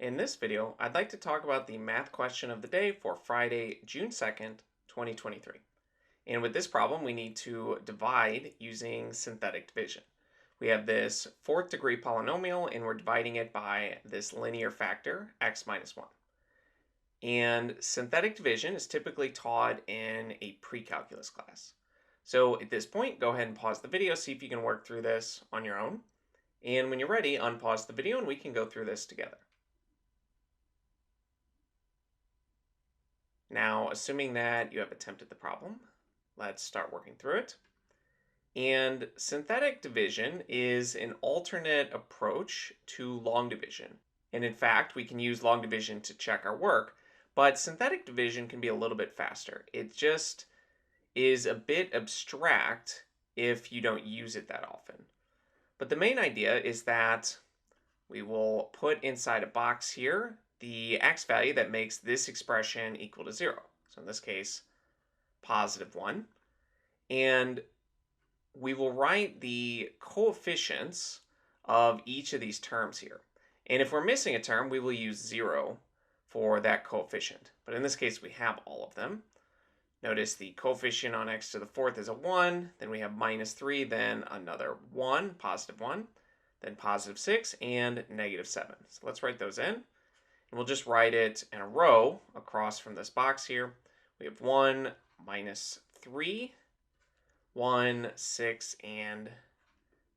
In this video, I'd like to talk about the math question of the day for Friday, June 2nd, 2023. And with this problem, we need to divide using synthetic division. We have this fourth degree polynomial and we're dividing it by this linear factor, x minus 1. And synthetic division is typically taught in a pre-calculus class. So at this point, go ahead and pause the video, see if you can work through this on your own. And when you're ready, unpause the video and we can go through this together. Now, assuming that you have attempted the problem, let's start working through it. And synthetic division is an alternate approach to long division. And in fact, we can use long division to check our work, but synthetic division can be a little bit faster. It just is a bit abstract if you don't use it that often. But the main idea is that we will put inside a box here the x value that makes this expression equal to 0. So in this case, positive 1. And we will write the coefficients of each of these terms here. And if we're missing a term, we will use 0 for that coefficient. But in this case, we have all of them. Notice the coefficient on x to the fourth is a 1. Then we have minus 3, then another 1, positive 1, then positive 6, and negative 7. So let's write those in. And we'll just write it in a row across from this box here. We have 1, minus 3, 1, 6, and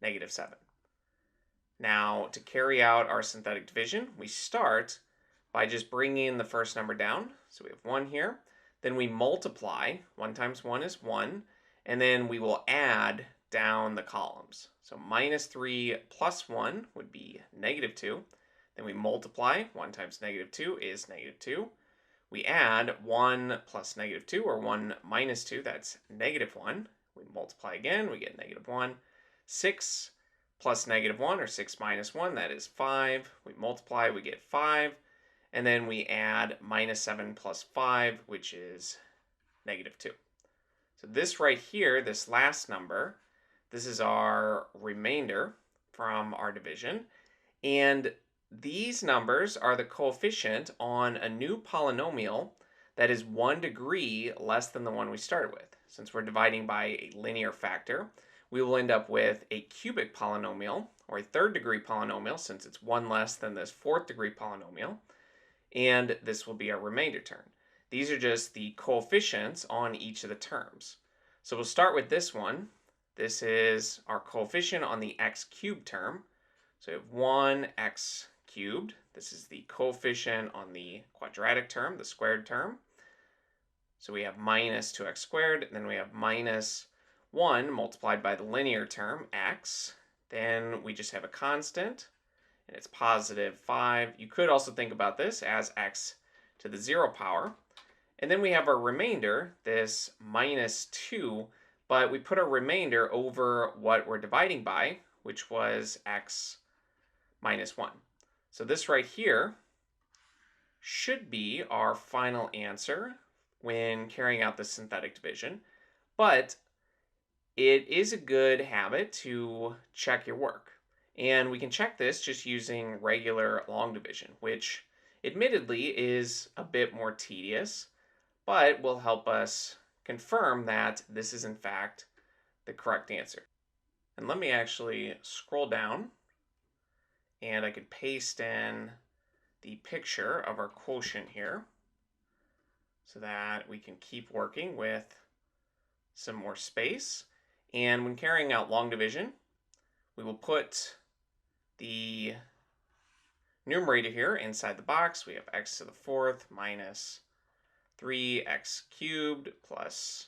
negative 7. Now, to carry out our synthetic division, we start by just bringing the first number down. So we have 1 here. Then we multiply. 1 times 1 is 1. And then we will add down the columns. So minus 3 plus 1 would be negative 2. Then we multiply. 1 times negative 2 is negative 2. We add 1 plus negative 2, or 1 minus 2, that's negative 1. We multiply again, we get negative 1. 6 plus negative 1, or 6 minus 1, that is 5. We multiply, we get 5. And then we add minus 7 plus 5, which is negative 2. So this right here, this last number, this is our remainder from our division. And these numbers are the coefficient on a new polynomial that is 1 degree less than the one we started with. Since we're dividing by a linear factor, we will end up with a cubic polynomial, or a third degree polynomial, since it's 1 less than this fourth degree polynomial. And this will be our remainder term. These are just the coefficients on each of the terms. So we'll start with this one. This is our coefficient on the x cubed term. So we have 1x cubed. This is the coefficient on the quadratic term, the squared term. So we have minus 2x squared, and then we have minus 1 multiplied by the linear term, x. Then we just have a constant, and it's positive 5. You could also think about this as x to the 0 power. And then we have our remainder, this minus 2, but we put our remainder over what we're dividing by, which was x minus 1. So this right here should be our final answer when carrying out the synthetic division, but it is a good habit to check your work. And we can check this just using regular long division, which admittedly is a bit more tedious, but will help us confirm that this is in fact the correct answer. And let me actually scroll down, and I could paste in the picture of our quotient here so that we can keep working with some more space. And when carrying out long division, we will put the numerator here inside the box. We have x to the fourth minus 3x cubed plus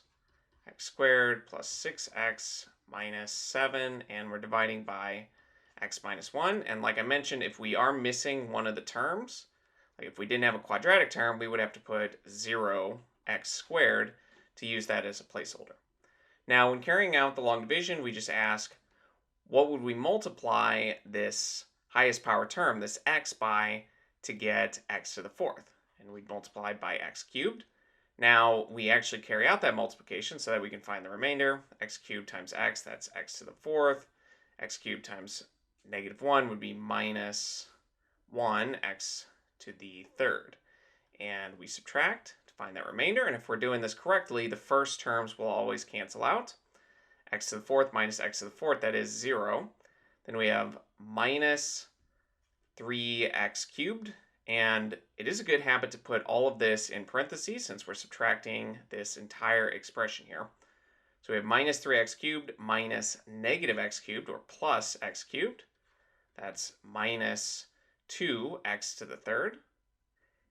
x squared plus 6x minus 7, and we're dividing by x minus 1. And like I mentioned, if we are missing one of the terms, like if we didn't have a quadratic term, we would have to put 0x squared to use that as a placeholder. Now, when carrying out the long division, we just ask, what would we multiply this highest power term, this x, by to get x to the fourth? And we'd multiply by x cubed. Now, we actually carry out that multiplication so that we can find the remainder. X cubed times x, that's x to the fourth. X cubed times negative 1 would be minus 1x to the third. And we subtract to find that remainder. And if we're doing this correctly, the first terms will always cancel out. X to the fourth minus x to the fourth, that is 0. Then we have minus 3x cubed. And it is a good habit to put all of this in parentheses since we're subtracting this entire expression here. So we have minus 3x cubed minus negative x cubed, or plus x cubed. That's minus 2x to the third.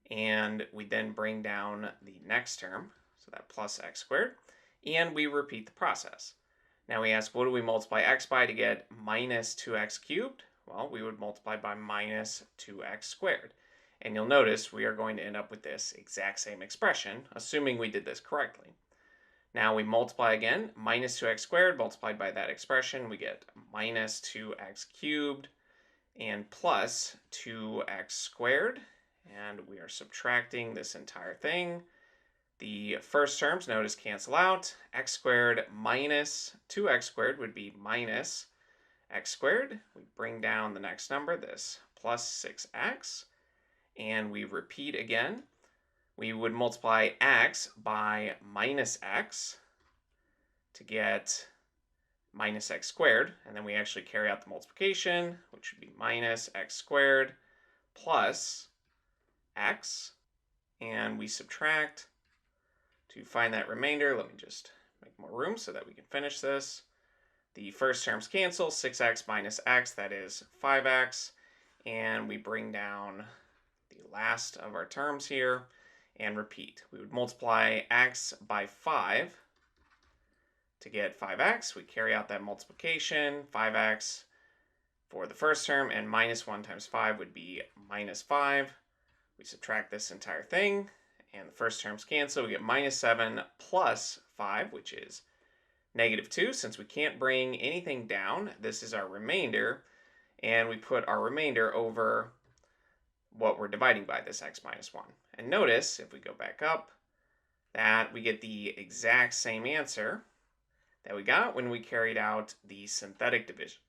And we then bring down the next term, so that plus x squared, and we repeat the process. Now we ask, what do we multiply x by to get minus 2x cubed? Well, we would multiply by minus 2x squared. And you'll notice we are going to end up with this exact same expression, assuming we did this correctly. Now we multiply again, minus 2x squared multiplied by that expression, we get minus 2x cubed and plus 2x squared. And we are subtracting this entire thing. The first terms, notice, cancel out. X squared minus 2x squared would be minus x squared. We bring down the next number, this plus 6x. And we repeat again. We would multiply x by minus x to get minus x squared. And then we actually carry out the multiplication, which would be minus x squared plus x. And we subtract to find that remainder. Let me just make more room so that we can finish this. The first terms cancel, 6x minus x, that is 5x. And we bring down the last of our terms here and repeat. We would multiply x by 5 to get 5x. We carry out that multiplication, 5x for the first term, and minus 1 times 5 would be minus 5. We subtract this entire thing, and the first terms cancel. We get minus 7 plus 5, which is negative 2. Since we can't bring anything down, this is our remainder, and we put our remainder over what we're dividing by, this x minus 1. And notice, if we go back up, that we get the exact same answer that we got when we carried out the synthetic division.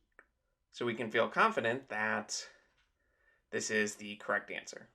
So we can feel confident that this is the correct answer.